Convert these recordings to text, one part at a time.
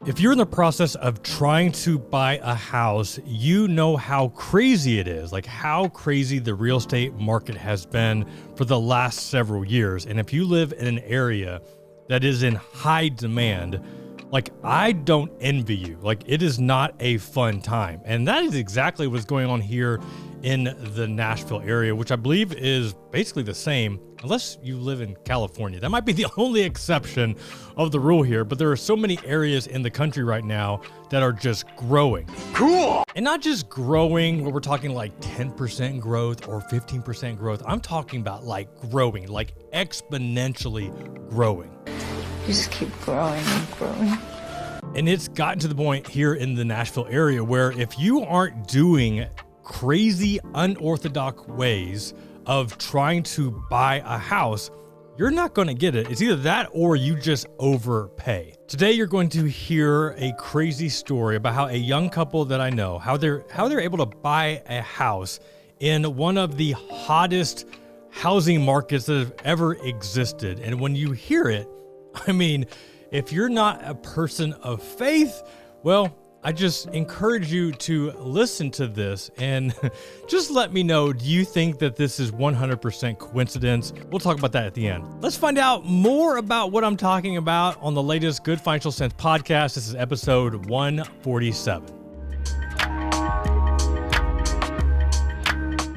If you're in the process of trying to buy a house, you know how crazy it is, like how crazy the real estate market has been for the last several years. And if you live in an area that is in high demand, like I don't envy you. Like it is not a fun time. And that is exactly what's going on here in the Nashville area, which I believe is basically the same, unless you live in California. That might be the only exception of the rule here, but there are so many areas in the country right now that are just growing. Cool. And not just growing where we're talking like 10% growth or 15% growth. I'm talking about like growing, like exponentially growing. You just keep growing and growing. And it's gotten to the point here in the Nashville area where if you aren't doing crazy, unorthodox ways of trying to buy a house, you're not going to get it. It's either that or you just overpay. Today, you're going to hear a crazy story about how a young couple that I know, how they're able to buy a house in one of the hottest housing markets that have ever existed. And when you hear it, I mean, if you're not a person of faith, well, I just encourage you to listen to this and just let me know, do you think that this is 100% coincidence? We'll talk about that at the end. Let's find out more about what I'm talking about on the latest Good Financial Sense podcast. This is episode 147.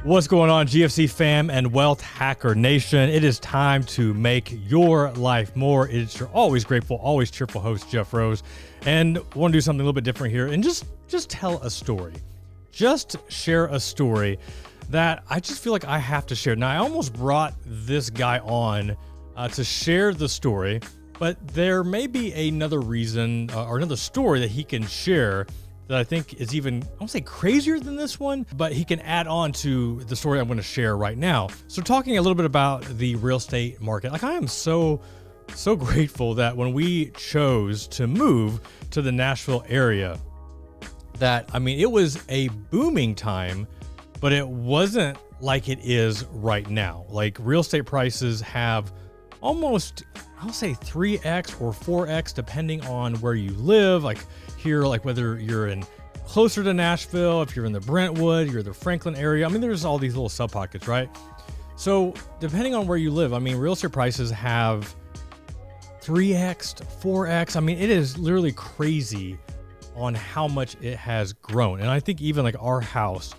What's going on, GFC fam and Wealth Hacker Nation? It is time to make your life more. It's your always grateful, always cheerful host, Jeff Rose, and want to do something a little bit different here and just tell a story. Just share a story that I just feel like I have to share. Now, I almost brought this guy on to share the story, but there may be another reason or another story that he can share that I think is even, I won't say crazier than this one, but he can add on to the story I'm going to share right now. So talking a little bit about the real estate market, like I am so grateful that when we chose to move to the Nashville area, that, I mean, it was a booming time, but it wasn't like it is right now. Like real estate prices have almost, I'll say 3x or 4x, depending on where you live. Like here, like whether you're in closer to Nashville, if you're in the Brentwood, you're the Franklin area. I mean, there's all these little sub pockets, right? So depending on where you live, I mean, real estate prices have 3x to 4x. I mean, it is literally crazy on how much it has grown. And I think even like our house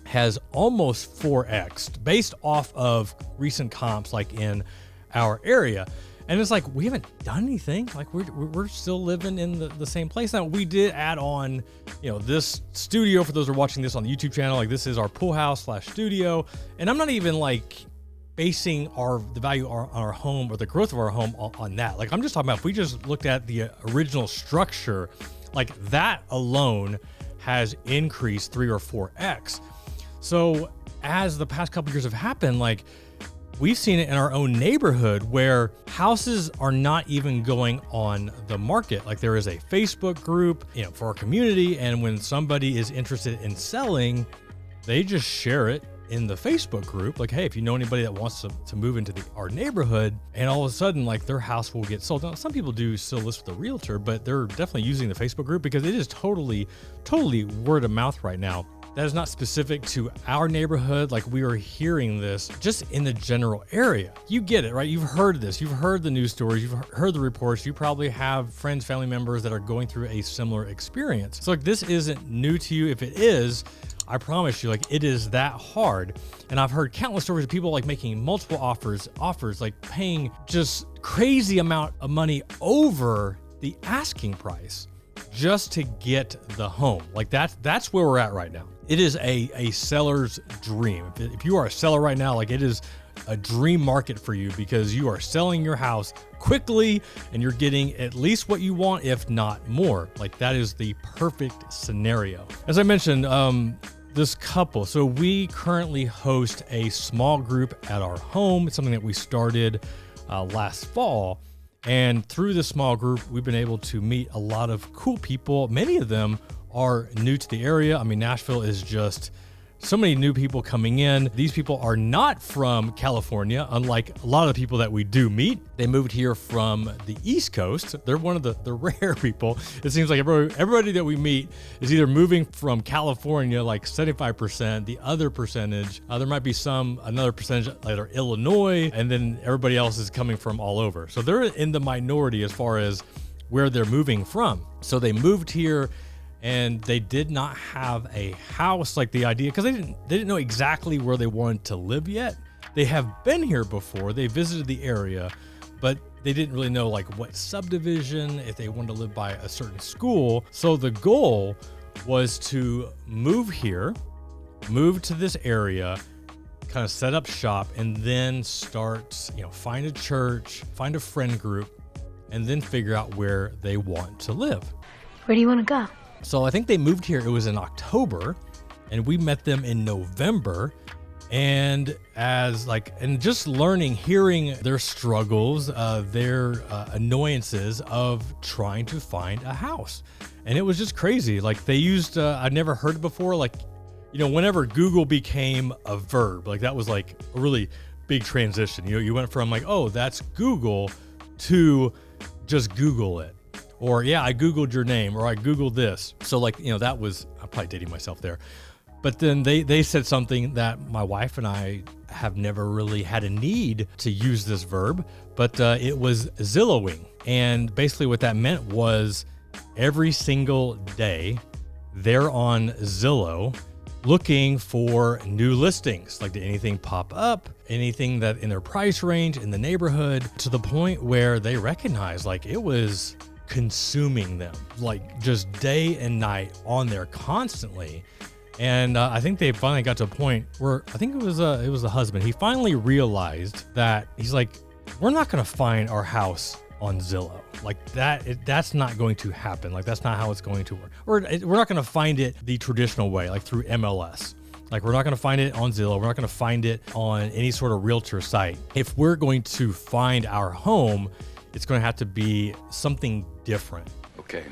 has almost 4x based off of recent comps, like in our area. And it's like, we haven't done anything. Like we're still living in the same place. Now we did add on, this studio for those who are watching this on the YouTube channel. Like this is our pool house / studio. And I'm not even like basing the value of our home or the growth of our home on that. Like I'm just talking about, if we just looked at the original structure, like that alone has increased 3 or 4x. So as the past couple of years have happened, like we've seen it in our own neighborhood where houses are not even going on the market. Like there is a Facebook group, for our community. And when somebody is interested in selling, they just share it in the Facebook group. Like, hey, if you know anybody that wants to move into our neighborhood, and all of a sudden, like their house will get sold. Now, some people do still list with a realtor, but they're definitely using the Facebook group because it is totally word of mouth right now. That is not specific to our neighborhood. Like we are hearing this just in the general area. You get it, right? You've heard this. You've heard the news stories. You've heard the reports. You probably have friends, family members that are going through a similar experience. So like this isn't new to you. If it is, I promise you, like it is that hard. And I've heard countless stories of people like making multiple offers, like paying just crazy amount of money over the asking price just to get the home. Like that's where we're at right now. It is a seller's dream. If you are a seller right now, like it is a dream market for you because you are selling your house quickly and you're getting at least what you want, if not more. Like that is the perfect scenario. As I mentioned, this couple, so we currently host a small group at our home. It's something that we started last fall. And through this small group, we've been able to meet a lot of cool people. Many of them are new to the area. I mean, Nashville is just so many new people coming in. These people are not from California, unlike a lot of the people that we do meet. They moved here from the East Coast. They're one of the rare people. It seems like everybody that we meet is either moving from California, like 75%, the other percentage, there might be another percentage that are Illinois, and then everybody else is coming from all over. So they're in the minority as far as where they're moving from. So they moved here and they did not have a house, like the idea, because they didn't know exactly where they wanted to live yet. They have been here before. They visited the area, but they didn't really know like what subdivision, if they wanted to live by a certain school. So the goal was to move here, move to this area, kind of set up shop, and then start, find a church, find a friend group, and then figure out where they want to live. Where do you want to go? So I think they moved here, it was in October, and we met them in November. And just hearing their struggles, their annoyances of trying to find a house. And it was just crazy. Like they used, I'd never heard before, whenever Google became a verb, like that was like a really big transition. You went from like, oh, that's Google, to just Google it. Or yeah, I Googled your name, or I Googled this. So that was, I'm probably dating myself there. But then they said something that my wife and I have never really had a need to use this verb, but it was Zillow-ing. And basically what that meant was every single day they're on Zillow looking for new listings. Like, did anything pop up? Anything that in their price range, in the neighborhood, to the point where they recognized like it was consuming them, like just day and night on there constantly. And I think they finally got to a point where I think it was the husband. He finally realized that he's like, we're not going to find our house on Zillow. Like that's not going to happen. Like that's not how it's going to work. We're not going to find it the traditional way, like through MLS. Like we're not going to find it on Zillow. We're not going to find it on any sort of realtor site. If we're going to find our home, it's going to have to be something different. Okay.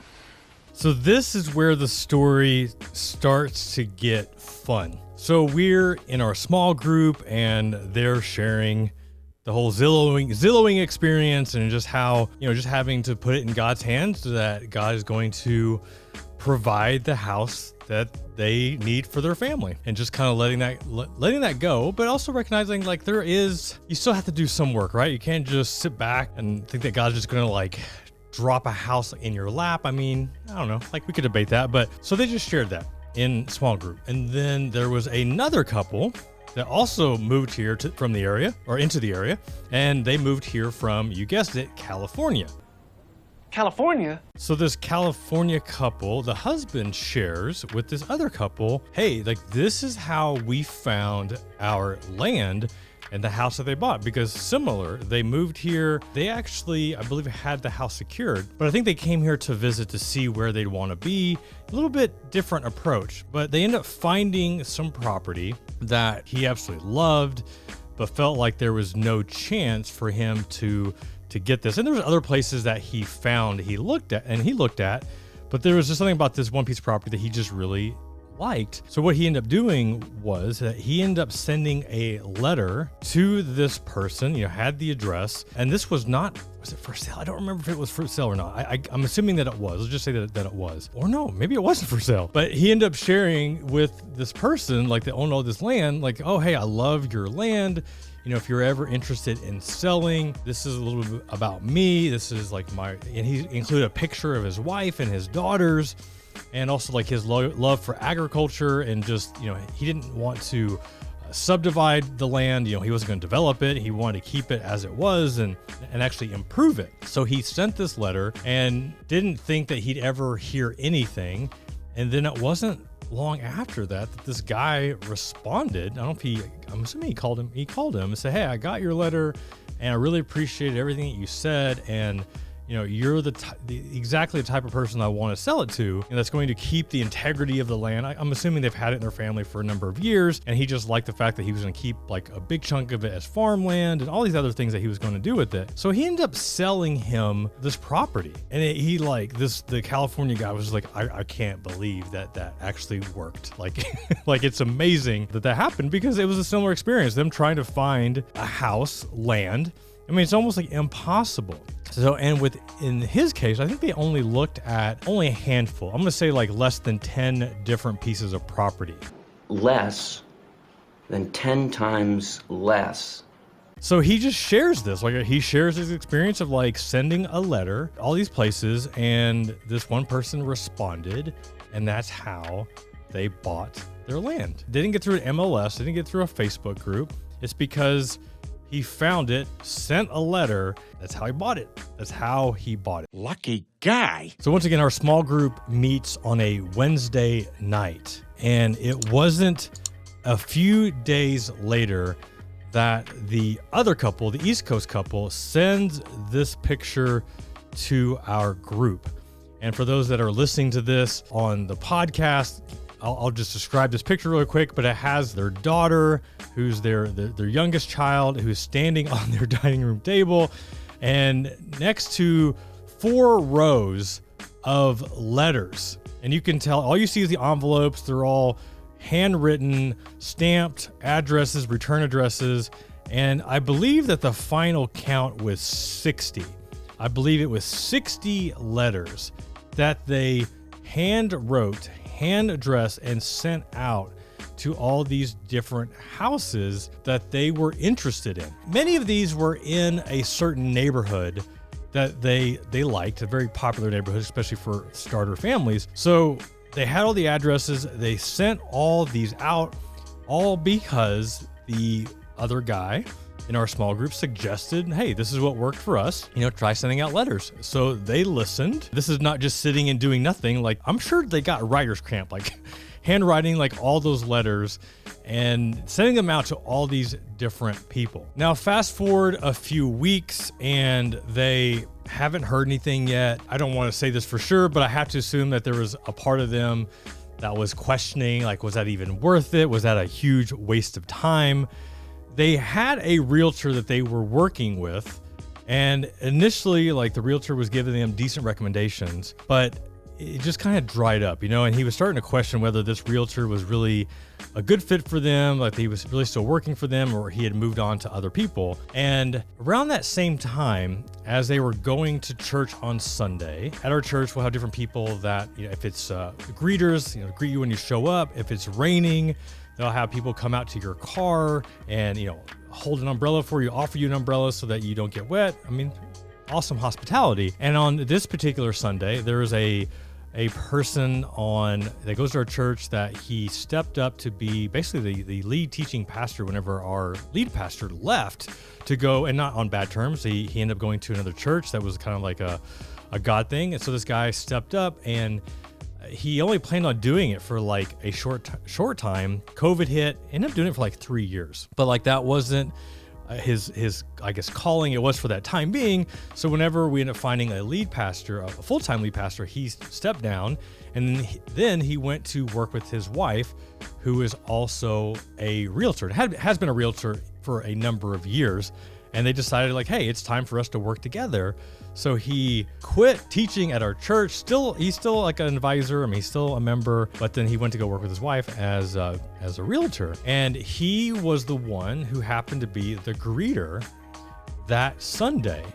So this is where the story starts to get fun. So we're in our small group and they're sharing the whole Zillow-ing experience, and just how, just having to put it in God's hands so that God is going to provide the house that they need for their family, and just kind of letting that go, but also recognizing like you still have to do some work, right? You can't just sit back and think that God's just going to like drop a house in your lap. I mean, I don't know, like we could debate that, but so they just shared that in small group. And then there was another couple that also moved here from the area, or into the area, and they moved here from, you guessed it, California. California? So this California couple, the husband shares with this other couple, hey, like this is how we found our land and the house that they bought, because similar, they moved here. They actually, I believe, had the house secured, but I think they came here to visit to see where they'd want to be. A little bit different approach, but they ended up finding some property that he absolutely loved, but felt like there was no chance for him to get this. And there was other places that he found, he looked at, but there was just something about this one piece of property that he just really liked. So what he ended up doing was that he ended up sending a letter to this person, had the address, and this was it for sale? I don't remember if it was for sale or not. I'm assuming that it was. Let's just say that it was. Or no, maybe it wasn't for sale. But he ended up sharing with this person, like the owner of this land, like, oh, hey, I love your land. If you're ever interested in selling, this is a little bit about me. This is like and he included a picture of his wife and his daughters, and also like his love for agriculture, and just, he didn't want to subdivide the land. He wasn't going to develop it. He wanted to keep it as it was and actually improve it. So he sent this letter and didn't think that he'd ever hear anything. And then it wasn't long after that this guy responded. I'm assuming he called him and said, hey, I got your letter and I really appreciated everything that you said. And you're exactly the type of person I want to sell it to, and that's going to keep the integrity of the land. I'm assuming they've had it in their family for a number of years, and he just liked the fact that he was going to keep like a big chunk of it as farmland and all these other things that he was going to do with it. So he ended up selling him this property, and the California guy was like, I can't believe that actually worked. Like, like it's amazing that happened, because it was a similar experience, them trying to find a house, land. I mean, it's almost like impossible. So, and in his case, I think they only looked at only a handful. I'm going to say like less than 10 different pieces of property. Less than 10 times less. So he just shares this, like he shares his experience of like sending a letter, all these places, and this one person responded, and that's how they bought their land. They didn't get through an MLS, they didn't get through a Facebook group. It's because he found it, sent a letter. That's how he bought it. That's how he bought it. Lucky guy. So once again, our small group meets on a Wednesday night, and it wasn't a few days later that the other couple, the East Coast couple, sends this picture to our group. And for those that are listening to this on the podcast, I'll just describe this picture really quick, but it has their daughter, who's their youngest child, who's standing on their dining room table, and next to 4 rows of letters. And you can tell, all you see is the envelopes. They're all handwritten, stamped addresses, return addresses. And I believe that the final count was 60. I believe it was 60 letters that they hand wrote, hand addressed, and sent out to all these different houses that they were interested in. Many of these were in a certain neighborhood that they liked, a very popular neighborhood, especially for starter families. So they had all the addresses, they sent all these out, all because the other guy in our small group suggested, hey, this is what worked for us, try sending out letters. So they listened. This is not just sitting and doing nothing. Like, I'm sure they got writer's cramp, like handwriting like all those letters and sending them out to all these different people. Now, fast forward a few weeks and they haven't heard anything yet. I don't want to say this for sure, but I have to assume that there was a part of them that was questioning, like, was that even worth it? Was that a huge waste of time? They had a realtor that they were working with, and initially, like, the realtor was giving them decent recommendations, but it just kind of dried up, and he was starting to question whether this realtor was really a good fit for them, like he was really still working for them, or he had moved on to other people. And around that same time, as they were going to church on Sunday, at our church, we'll have different people that, if it's greeters, greet you when you show up. If it's raining, they'll have people come out to your car and, hold an umbrella for you, offer you an umbrella so that you don't get wet. I mean, awesome hospitality. And on this particular Sunday, there is a person that goes to our church that he stepped up to be basically the lead teaching pastor whenever our lead pastor left to go, and not on bad terms. He ended up going to another church that was kind of like a God thing. And so this guy stepped up, and he only planned on doing it for like a short time. COVID hit, ended up doing it for like 3 years. But like that wasn't his I guess calling. It was for that time being. So whenever we ended up finding a lead pastor, a full-time lead pastor, he stepped down, and then he went to work with his wife, who is also a realtor. Has been a realtor for a number of years, and they decided, like, hey, it's time for us to work together. So he quit teaching at our church. He's still like an advisor. I mean, he's still a member, but then he went to go work with his wife as a realtor. And he was the one who happened to be the greeter that Sunday.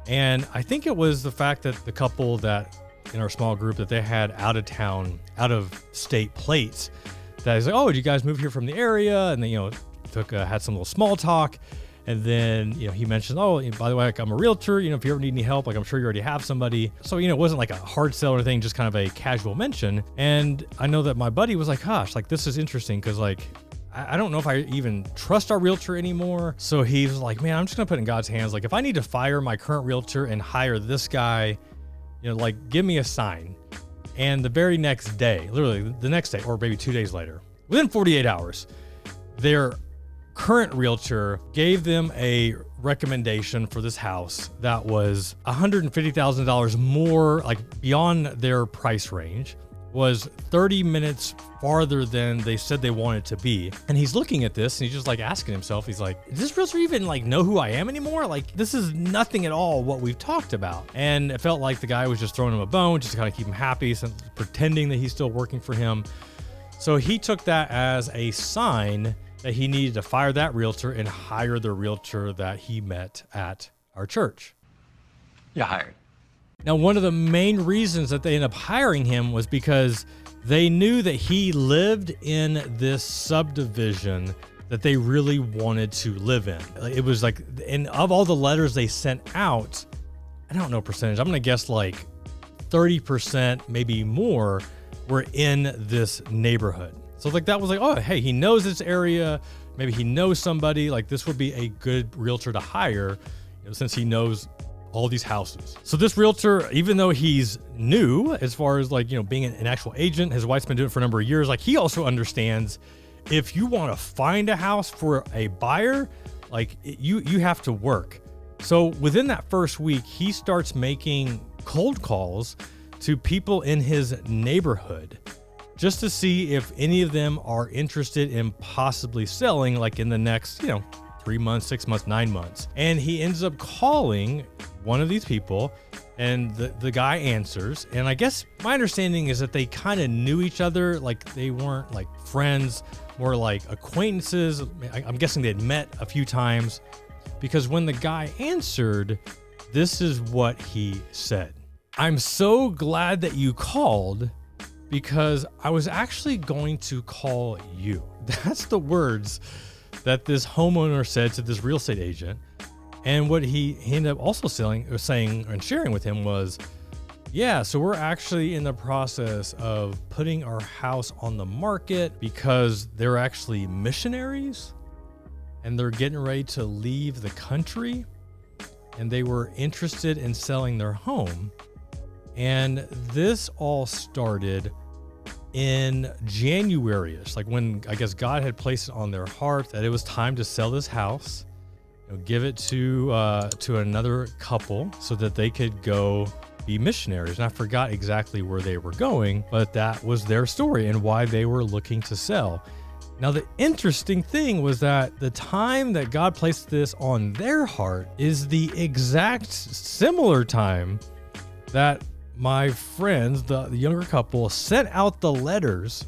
And I think it was the fact that the couple that in our small group that they had out of state plates, that is like, oh, did you guys move here from the area? And then, had some little small talk. And then, he mentioned, oh, by the way, like, I'm a realtor, if you ever need any help, like, I'm sure you already have somebody. So, it wasn't like a hard sell or anything, just kind of a casual mention. And I know that my buddy was like, gosh, like, this is interesting because, like, I don't know if I even trust our realtor anymore. So he was like, man, I'm just going to put it in God's hands. Like, if I need to fire my current realtor and hire this guy, like, give me a sign. And the very next day, literally the next day, or maybe 2 days later, within 48 hours, their current realtor gave them a recommendation for this house that was $150,000 more, like beyond their price range, was 30 minutes farther than they said they wanted to be. And he's looking at this and he's just like asking himself, he's like, does this realtor even like know who I am anymore? Like, this is nothing at all what we've talked about. And it felt like the guy was just throwing him a bone just to kind of keep him happy, pretending that he's still working for him. So he took that as a sign that he needed to fire that realtor and hire the realtor that he met at our church. You're hired. Now, one of the main reasons that they ended up hiring him was because they knew that he lived in this subdivision that they really wanted to live in. It was like, and of all the letters they sent out, I don't know percentage, I'm gonna guess like 30%, maybe more, were in this neighborhood. So like that was like, oh, hey, he knows this area. Maybe he knows somebody. Like this would be a good realtor to hire, since he knows all these houses. So this realtor, even though he's new as far as like, being an actual agent, his wife's been doing it for a number of years. Like he also understands if you want to find a house for a buyer, like you have to work. So within that first week, he starts making cold calls to people in his neighborhood just to see if any of them are interested in possibly selling like in the next, 3 months, 6 months, 9 months. And he ends up calling one of these people and the guy answers. And I guess my understanding is that they kind of knew each other. Like they weren't like friends, more like acquaintances. I'm guessing they'd met a few times, because when the guy answered, this is what he said. I'm so glad that you called because I was actually going to call you. That's the words that this homeowner said to this real estate agent. And what he ended up also saying and sharing with him was, yeah, so we're actually in the process of putting our house on the market because they're actually missionaries and they're getting ready to leave the country and they were interested in selling their home. And this all started in January-ish, like when I guess God had placed it on their heart that it was time to sell this house, give it to another couple so that they could go be missionaries. And I forgot exactly where they were going, but that was their story and why they were looking to sell. Now, the interesting thing was that the time that God placed this on their heart is the exact similar time that my friends, the younger couple, sent out the letters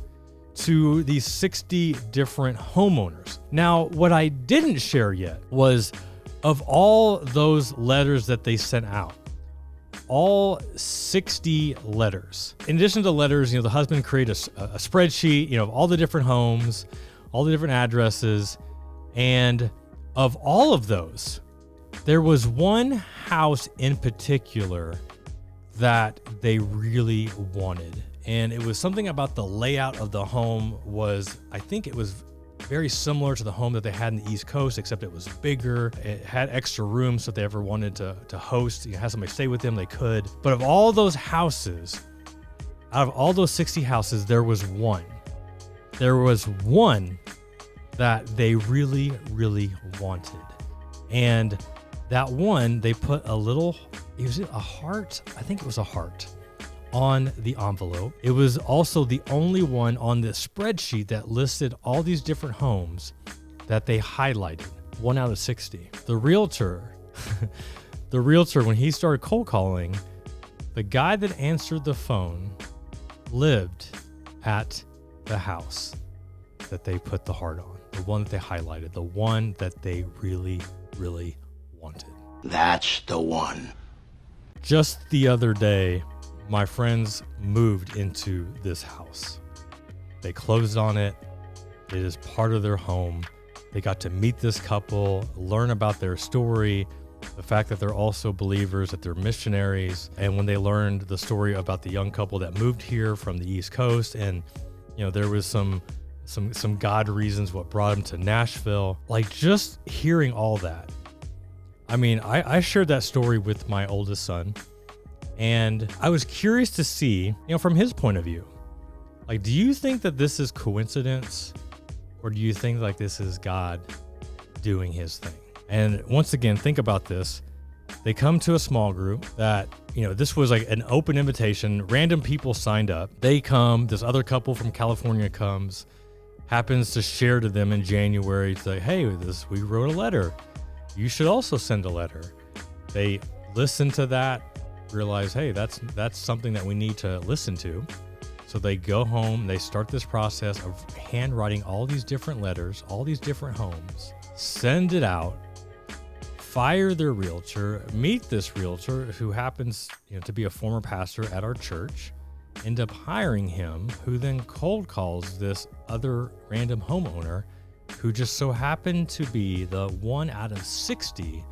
to these 60 different homeowners. Now, what I didn't share yet was of all those letters that they sent out, all 60 letters. In addition to letters, the husband created a spreadsheet, of all the different homes, all the different addresses. And of all of those, there was one house in particular that they really wanted. And it was something about the layout of the home was, I think it was very similar to the home that they had in the East Coast, except it was bigger. It had extra rooms, so if they ever wanted to host, have somebody stay with them, they could. But of all those houses, out of all those 60 houses, there was one. There was one that they really, really wanted. And that one, they put a little, was it a heart? I think it was a heart on the envelope. It was also the only one on this spreadsheet that listed all these different homes that they highlighted, 1 out of 60. The realtor, when he started cold calling, the guy that answered the phone lived at the house that they put the heart on, the one that they highlighted, the one that they really, really wanted. That's the one. Just the other day, my friends moved into this house. They closed on it. It is part of their home. They got to meet this couple, learn about their story, the fact that they're also believers, that they're missionaries. And when they learned the story about the young couple that moved here from the East Coast, and there was some God reasons what brought them to Nashville, like just hearing all that. I mean, I shared that story with my oldest son, and I was curious to see, from his point of view, like, do you think that this is coincidence, or do you think like this is God doing his thing? And once again, think about this. They come to a small group that, this was like an open invitation. Random people signed up. They come, this other couple from California comes, happens to share to them in January. It's like, hey, we wrote a letter. You should also send a letter. They listen to that, realize, hey, that's something that we need to listen to. So they go home, they start this process of handwriting all these different letters, all these different homes, send it out, fire their realtor, meet this realtor who happens to be a former pastor at our church, end up hiring him, who then cold calls this other random homeowner who just so happened to be the one out of 60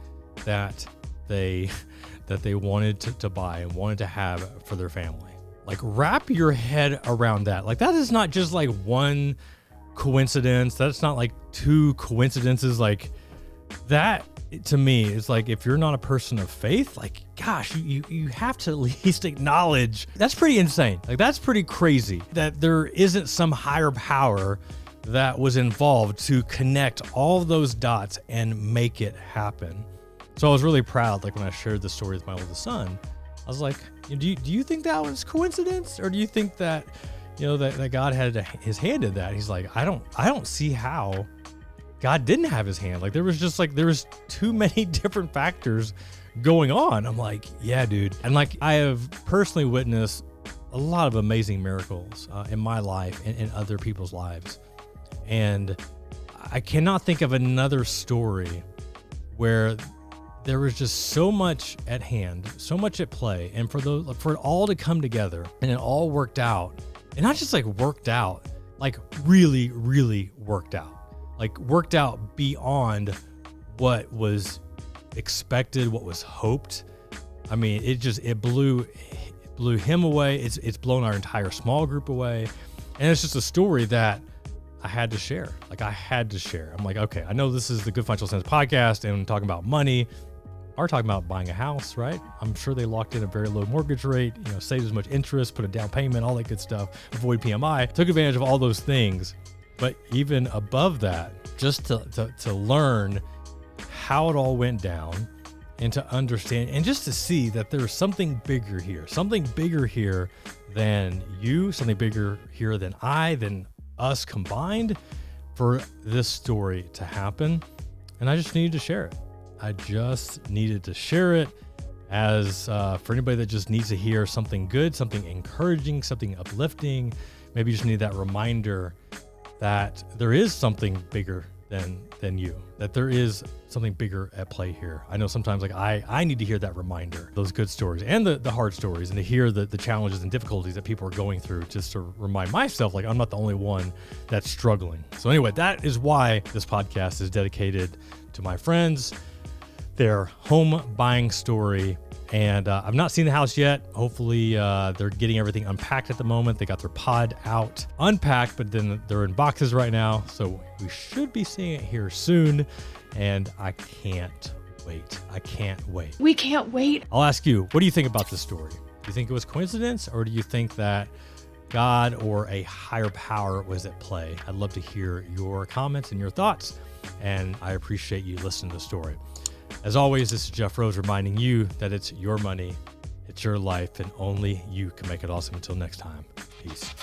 that they wanted to buy and wanted to have for their family. Like, wrap your head around that. Like, that is not just like one coincidence. That's not like two coincidences. Like, that to me is like, if you're not a person of faith, like, gosh, you have to at least acknowledge that's pretty insane. Like, that's pretty crazy that there isn't some higher power that was involved to connect all those dots and make it happen. So I was really proud, like when I shared the story with my oldest son, I was like, do you think that was coincidence? Or do you think that, that God had his hand in that? He's like, I don't see how God didn't have his hand. Like, there was too many different factors going on. I'm like, yeah, dude. And like, I have personally witnessed a lot of amazing miracles in my life and in other people's lives. And I cannot think of another story where there was just so much at hand, so much at play, and for it all to come together and it all worked out, and not just like worked out, like really, really worked out. Like, worked out beyond what was expected, what was hoped. I mean, it blew him away. It's blown our entire small group away. And it's just a story that I had to share. Like, I had to share. I'm like, okay, I know this is the Good Financial Sense podcast and talking about money. Are talking about buying a house, right? I'm sure they locked in a very low mortgage rate, saved as much interest, put a down payment, all that good stuff, avoid PMI, took advantage of all those things. But even above that, just to learn how it all went down and to understand and just to see that there's something bigger here than you, something bigger here than than us combined for this story to happen. And I just needed to share it. I just needed to share it as for anybody that just needs to hear something good, something encouraging, something uplifting. Maybe you just need that reminder that there is something bigger than you, that there is something bigger at play here. I know sometimes like I need to hear that reminder, those good stories and the hard stories, and to hear the challenges and difficulties that people are going through, just to remind myself, like, I'm not the only one that's struggling. So anyway, that is why this podcast is dedicated to my friends, their home buying story. And I've not seen the house yet. Hopefully they're getting everything unpacked at the moment. They got their pod out unpacked, but then they're in boxes right now. So we should be seeing it here soon. And I can't wait. We can't wait. I'll ask you, what do you think about this story? Do you think it was coincidence, or do you think that God or a higher power was at play? I'd love to hear your comments and your thoughts. And I appreciate you listening to the story. As always, this is Jeff Rose reminding you that it's your money, it's your life, and only you can make it awesome. Until next time, peace.